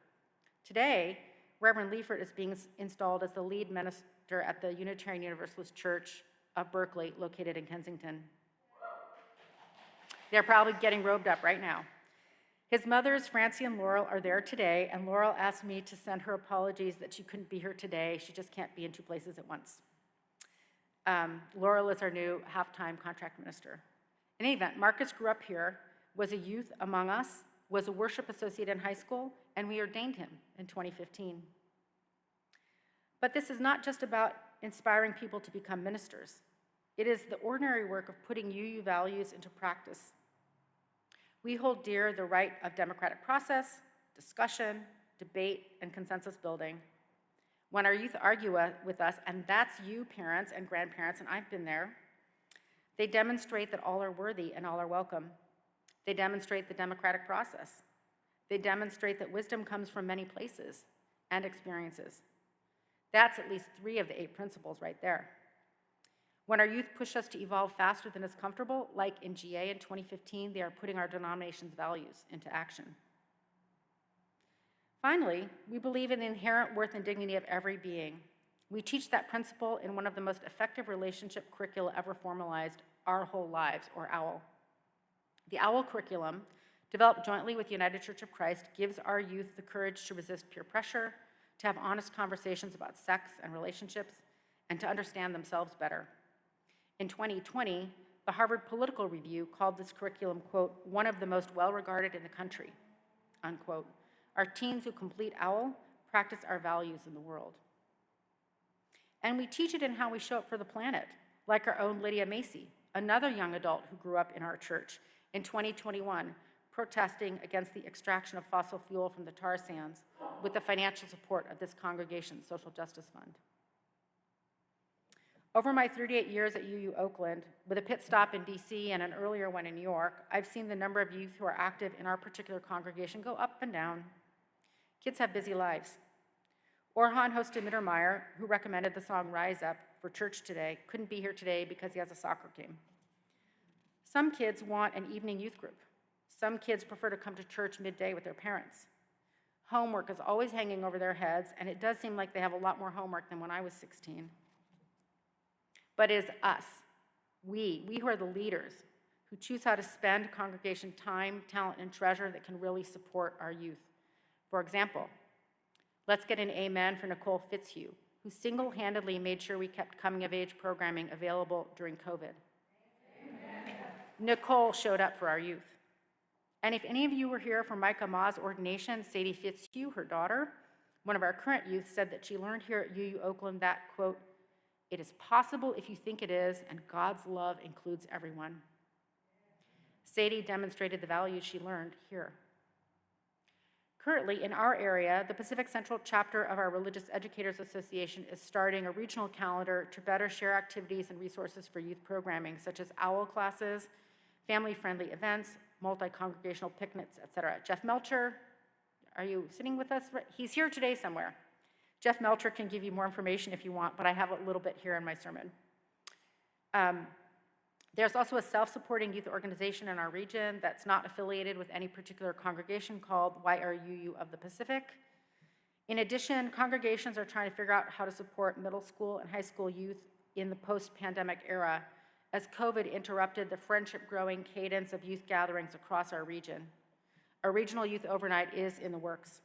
Today, Reverend Liefert is being installed as the lead minister at the Unitarian Universalist Church of Berkeley, located in Kensington. They're probably getting robed up right now. His mothers, Francie and Laurel, are there today, and Laurel asked me to send her apologies that she couldn't be here today. She just can't be in two places at once. Laurel is our new half-time contract minister. In any event, Marcus grew up here, was a youth among us, was a worship associate in high school, and we ordained him in 2015. But this is not just about inspiring people to become ministers. It is the ordinary work of putting UU values into practice. We hold dear the right of democratic process, discussion, debate, and consensus building. When our youth argue with us, and that's you, parents and grandparents, and I've been there, they demonstrate that all are worthy and all are welcome. They demonstrate the democratic process. They demonstrate that wisdom comes from many places and experiences. That's at least 3 of the 8 principles right there. When our youth push us to evolve faster than is comfortable, like in GA in 2015, they are putting our denomination's values into action. Finally, we believe in the inherent worth and dignity of every being. We teach that principle in one of the most effective relationship curricula ever formalized, Our Whole Lives, or OWL. The OWL curriculum, developed jointly with United Church of Christ, gives our youth the courage to resist peer pressure, to have honest conversations about sex and relationships, and to understand themselves better. In 2020, the Harvard Political Review called this curriculum, quote, "one of the most well-regarded in the country," unquote. Our teens who complete OWL practice our values in the world. And we teach it in how we show up for the planet, like our own Lydia Macy, another young adult who grew up in our church in 2021, protesting against the extraction of fossil fuel from the tar sands with the financial support of this congregation's Social Justice Fund. Over my 38 years at UU Oakland, with a pit stop in DC and an earlier one in New York, I've seen the number of youth who are active in our particular congregation go up and down. Kids have busy lives. Orhan hosted Mittermeier, who recommended the song Rise Up for church today, couldn't be here today because he has a soccer game. Some kids want an evening youth group. Some kids prefer to come to church midday with their parents. Homework is always hanging over their heads, and it does seem like they have a lot more homework than when I was 16. But it is us, we who are the leaders, who choose how to spend congregation time, talent, and treasure that can really support our youth. For example, let's get an amen for Nicole Fitzhugh, who single-handedly made sure we kept coming-of-age programming available during COVID. Amen. Nicole showed up for our youth. And if any of you were here for Micah Ma's ordination, Sadie Fitzhugh, her daughter, one of our current youth, said that she learned here at UU Oakland that, quote, "It is possible if you think it is, and God's love includes everyone." Sadie demonstrated the values she learned here. Currently, in our area, the Pacific Central chapter of our Religious Educators Association is starting a regional calendar to better share activities and resources for youth programming, such as OWL classes, family-friendly events, multi-congregational picnics, etc. Jeff Melcher, are you sitting with us? He's here today somewhere. Jeff Melcher can give you more information if you want, but I have a little bit here in my sermon. There's also a self-supporting youth organization in our region that's not affiliated with any particular congregation called YRUU of the Pacific. In addition, congregations are trying to figure out how to support middle school and high school youth in the post-pandemic era as COVID interrupted the friendship-growing cadence of youth gatherings across our region. A regional youth overnight is in the works.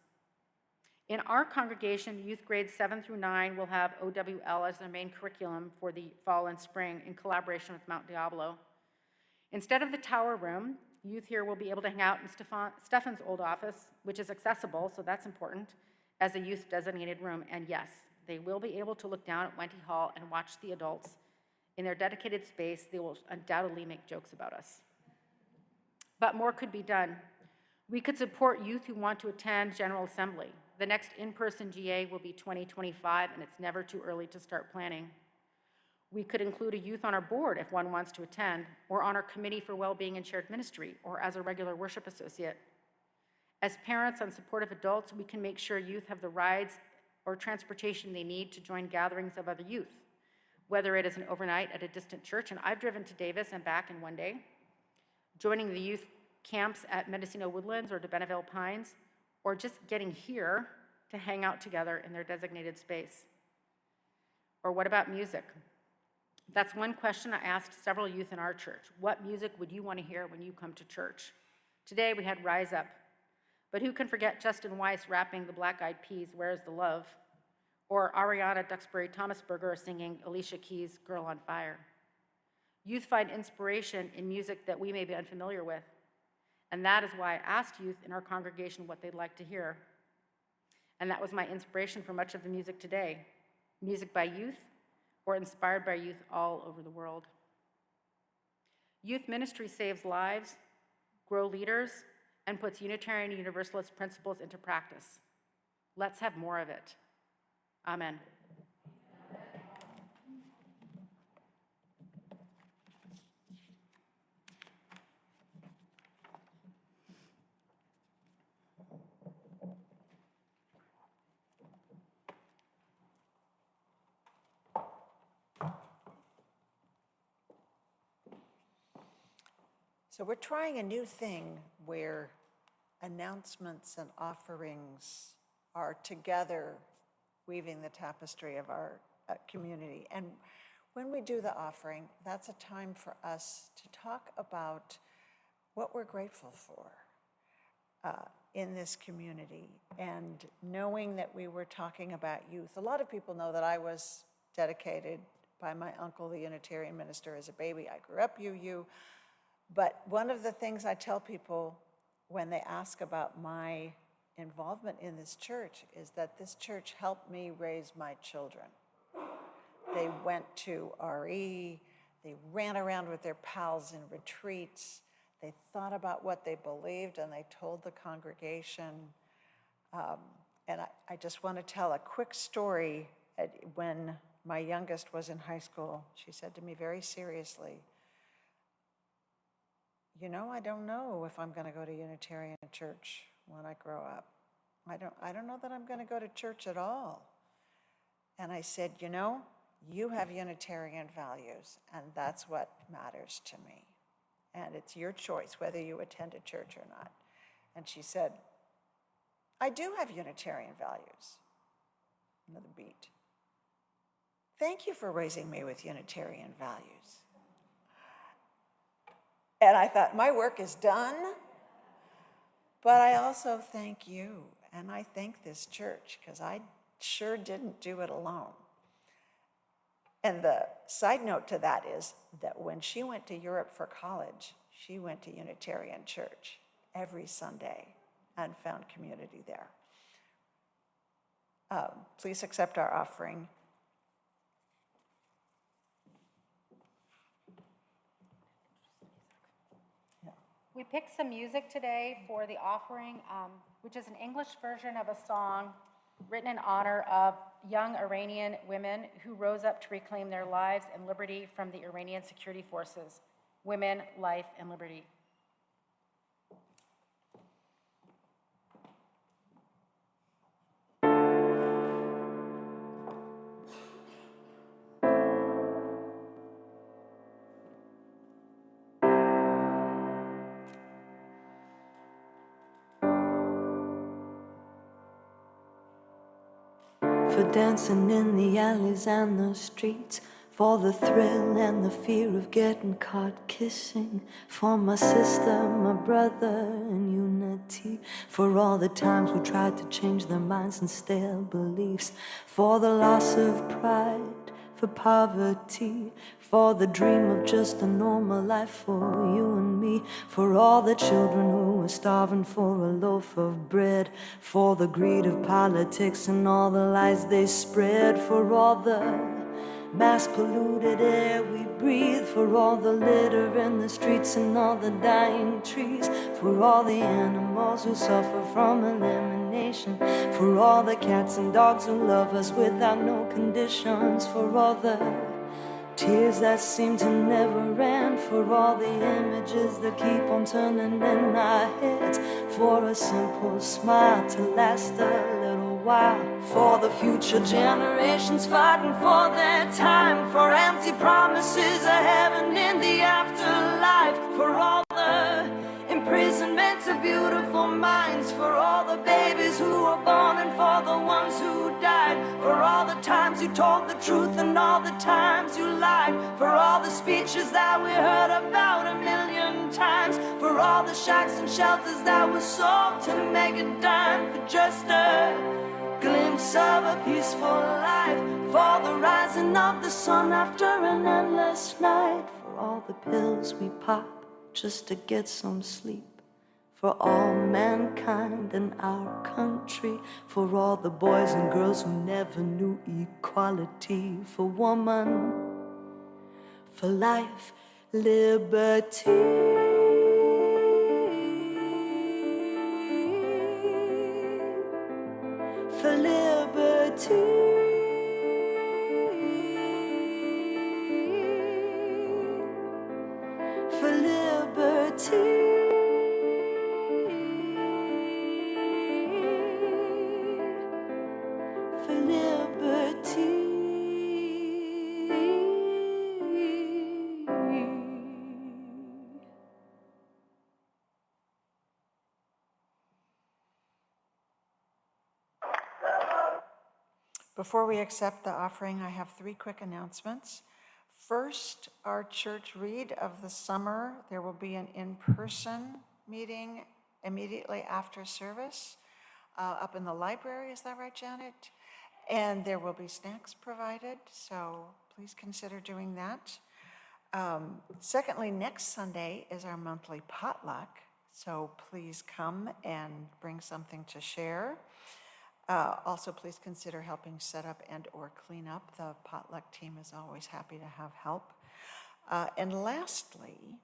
In our congregation, youth grades 7 through 9 will have OWL as their main curriculum for the fall and spring in collaboration with Mount Diablo. Instead of the tower room, youth here will be able to hang out in Stefan's old office, which is accessible, so that's important, as a youth designated room. And yes, they will be able to look down at Wendy Hall and watch the adults. In their dedicated space, they will undoubtedly make jokes about us. But more could be done. We could support youth who want to attend General Assembly. The next in-person GA will be 2025, and it's never too early to start planning. We could include a youth on our board if one wants to attend, or on our committee for well-being and shared ministry, or as a regular worship associate. As parents and supportive adults, we can make sure youth have the rides or transportation they need to join gatherings of other youth, whether it is an overnight at a distant church, and I've driven to Davis and back in one day, joining the youth camps at Mendocino Woodlands or to Beneville Pines, or just getting here to hang out together in their designated space. Or what about music? That's one question I asked several youth in our church. What music would you want to hear when you come to church? Today we had Rise Up, but who can forget Justin Weiss rapping the Black Eyed Peas, Where's the Love? Or Ariana Duxbury-Thomasberger singing Alicia Keys' Girl on Fire. Youth find inspiration in music that we may be unfamiliar with, and that is why I asked youth in our congregation what they'd like to hear. And that was my inspiration for much of the music today, music by youth or inspired by youth all over the world. Youth ministry saves lives, grows leaders, and puts Unitarian Universalist principles into practice. Let's have more of it. Amen. So we're trying a new thing where announcements and offerings are together weaving the tapestry of our community. And when we do the offering, that's a time for us to talk about what we're grateful for in this community. And knowing that we were talking about youth, a lot of people know that I was dedicated by my uncle, the Unitarian minister, as a baby. I grew up UU. But one of the things I tell people when they ask about my involvement in this church is that this church helped me raise my children. They went to RE, they ran around with their pals in retreats, they thought about what they believed, and they told the congregation. And I just want to tell a quick story. When my youngest was in high school, she said to me very seriously, "You know, I don't know if I'm going to go to Unitarian church when I grow up. I don't know that I'm going to go to church at all." And I said, "You know, you have Unitarian values, and that's what matters to me. And it's your choice whether you attend a church or not." And she said, "I do have Unitarian values." Another beat. "Thank you for raising me with Unitarian values." And I thought, my work is done, but I also thank you, and I thank this church, because I sure didn't do it alone. And the side note to that is that when she went to Europe for college, she went to Unitarian church every Sunday and found community there. Please accept our offering. We picked some music today for the offering, which is an English version of a song written in honor of young Iranian women who rose up to reclaim their lives and liberty from the Iranian security forces. Women, Life, and Liberty. For dancing in the alleys and the streets, for the thrill and the fear of getting caught kissing, for my sister, my brother, and unity, for all the times we tried to change their minds and stale beliefs, for the loss of pride, for poverty, for the dream of just a normal life for you and me, for all the children who were starving for a loaf of bread, for the greed of politics and all the lies they spread, for all the mass polluted air we breathe, for all the litter in the streets and all the dying trees, for all the animals who suffer from elimination, for all the cats and dogs who love us without no conditions, for all the tears that seem to never end, for all the images that keep on turning in our heads, for a simple smile to last a little while, for the future generations fighting for their time, for empty promises of heaven in the afterlife, for all the imprisonment of beautiful minds, for all the babies who were born and for the ones who died, for all the times you told the truth and all the times you lied, for all the speeches that we heard about 1,000,000 times, for all the shacks and shelters that were sold to make a dime, for just a glimpse of a peaceful life, for the rising of the sun after an endless night, for all the pills we pop just to get some sleep, for all mankind in our country, for all the boys and girls who never knew equality, for woman, for life, liberty. For liberty, for liberty, for liberty. Before we accept the offering, I have 3 quick announcements. First, our church read of the summer. There will be an in-person meeting immediately after service up in the library. Is that right, Janet? And there will be snacks provided, so please consider doing that. Secondly, next Sunday is our monthly potluck, so please come and bring something to share. Also, please consider helping set up and or clean up. The potluck team is always happy to have help. And lastly,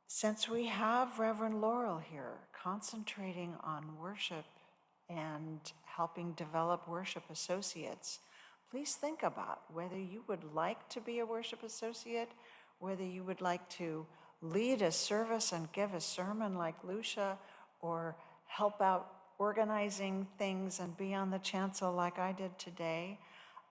since we have Reverend Laurel here concentrating on worship and helping develop worship associates, please think about whether you would like to be a worship associate, whether you would like to lead a service and give a sermon like Lucia, or help out organizing things and be on the chancel like I did today.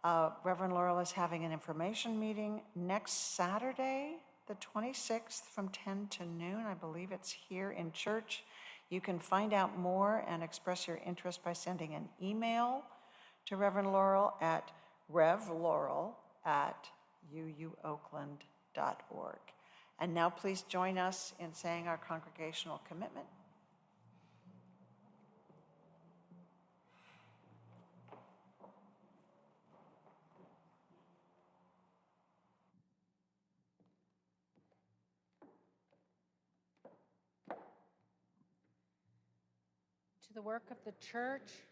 Reverend Laurel is having an information meeting next Saturday, the 26th, from 10 to noon. I believe it's here in church. You can find out more and express your interest by sending an email to Reverend Laurel at revlaurel@uuoakland.org. And now please join us in saying our congregational commitment. To the work of the church,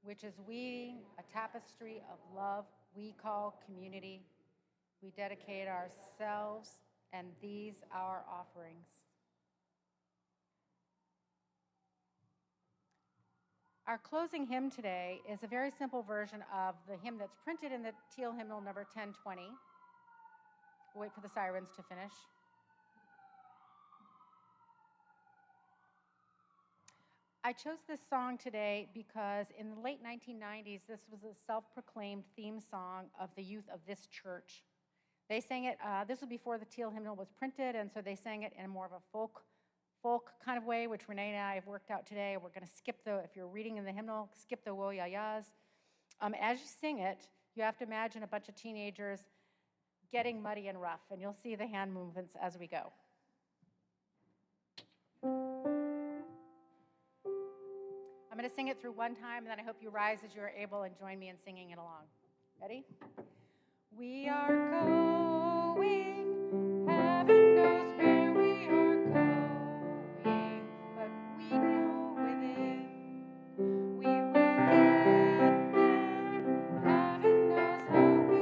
which is weaving a tapestry of love we call community, we dedicate ourselves and these our offerings. Our closing hymn today is a very simple version of the hymn that's printed in the Teal Hymnal number 1020. We'll wait for the sirens to finish. I chose this song today because in the late 1990s, this was a self-proclaimed theme song of the youth of this church. They sang it, this was before the Teal Hymnal was printed, and so they sang it in more of a folk kind of way, which Renee and I have worked out today. We're going to skip if you're reading in the hymnal, skip the wo-ya-yas. As you sing it, you have to imagine a bunch of teenagers getting muddy and rough, and you'll see the hand movements as we go. I'm going to sing it through one time, and then I hope you rise as you are able and join me in singing it along. Ready? We are going, heaven knows where we are going, but we know within we will get there. Heaven knows how we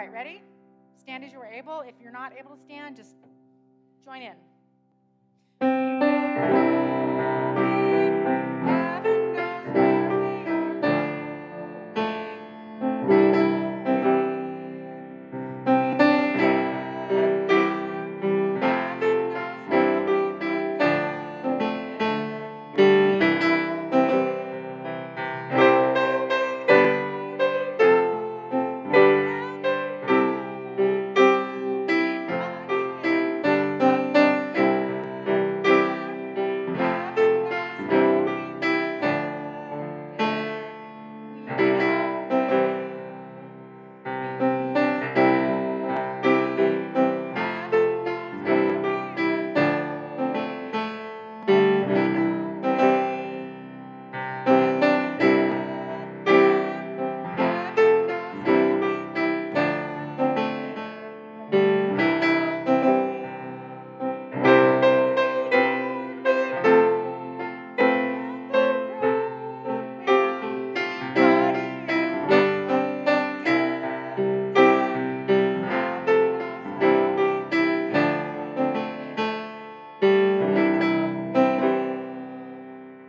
right, ready? Stand as you are able. If you're not able to stand, just join in.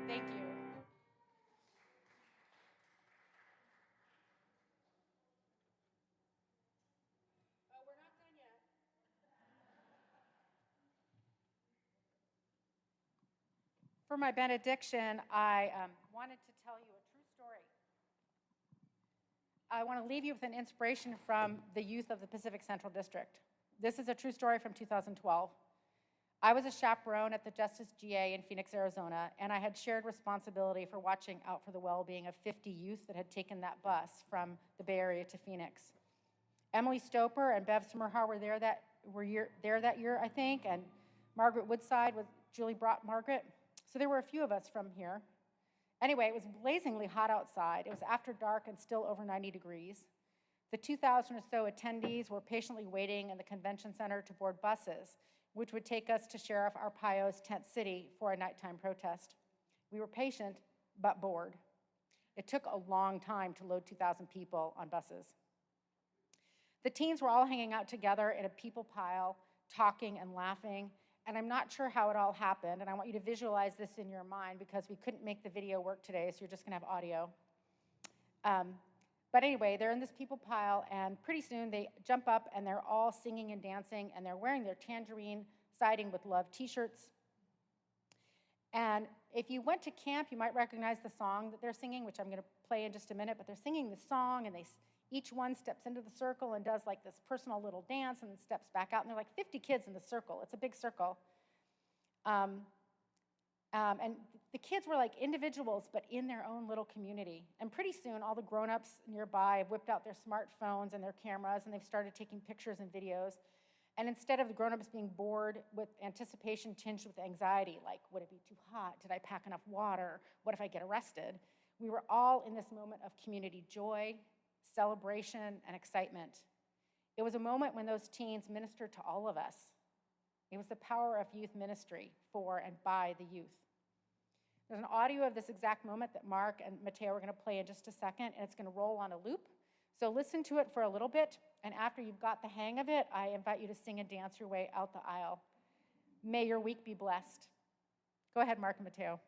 Thank you. For my benediction, I wanted to tell you a true story. I want to leave you with an inspiration from the youth of the Pacific Central District. This is a true story from 2012. I was a chaperone at the Justice GA in Phoenix, Arizona, and I had shared responsibility for watching out for the well-being of 50 youth that had taken that bus from the Bay Area to Phoenix. Emily Stoper and Bev Summerhar were there that year, I think, and Margaret Woodside with Julie brought Margaret. So there were a few of us from here. Anyway, it was blazingly hot outside. It was after dark and still over 90 degrees. The 2,000 or so attendees were patiently waiting in the convention center to board buses, which would take us to Sheriff Arpaio's tent city for a nighttime protest. We were patient, but bored. It took a long time to load 2,000 people on buses. The teens were all hanging out together in a people pile, talking and laughing, and I'm not sure how it all happened, and I want you to visualize this in your mind because we couldn't make the video work today, so you're just gonna have audio. But anyway, they're in this people pile, and pretty soon they jump up and they're all singing and dancing, and they're wearing their Tangerine Siding with Love t-shirts. And if you went to camp, you might recognize the song that they're singing, which I'm gonna play in just a minute, but they're singing this song, and each one steps into the circle and does like this personal little dance and then steps back out, and there are like 50 kids in the circle. It's a big circle. And the kids were like individuals, but in their own little community. And pretty soon, all the grown-ups nearby have whipped out their smartphones and their cameras, and they've started taking pictures and videos. And instead of the grown-ups being bored with anticipation tinged with anxiety, like, would it be too hot? Did I pack enough water? What if I get arrested? We were all in this moment of community joy, celebration, and excitement. It was a moment when those teens ministered to all of us. It was the power of youth ministry for and by the youth. There's an audio of this exact moment that Mark and Mateo are going to play in just a second, and it's going to roll on a loop. So listen to it for a little bit, and after you've got the hang of it, I invite you to sing and dance your way out the aisle. May your week be blessed. Go ahead, Mark and Mateo.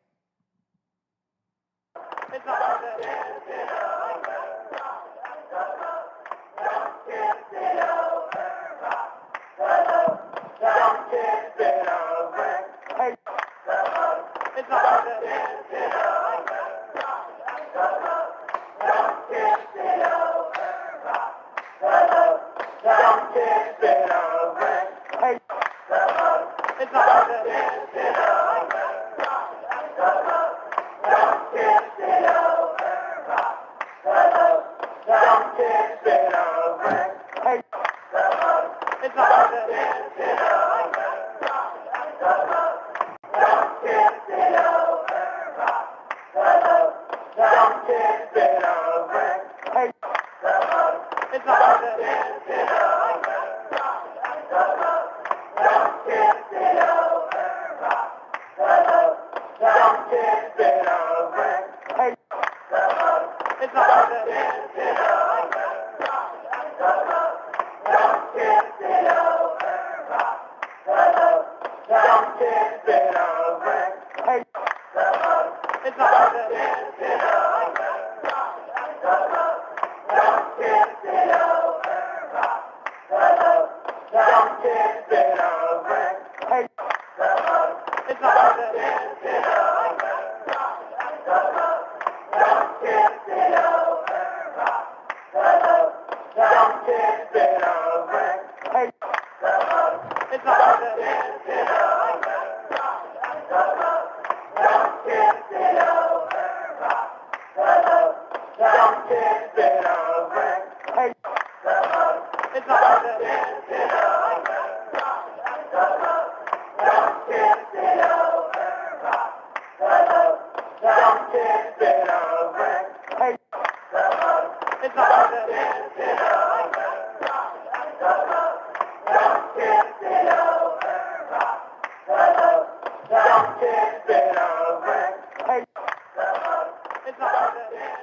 It's not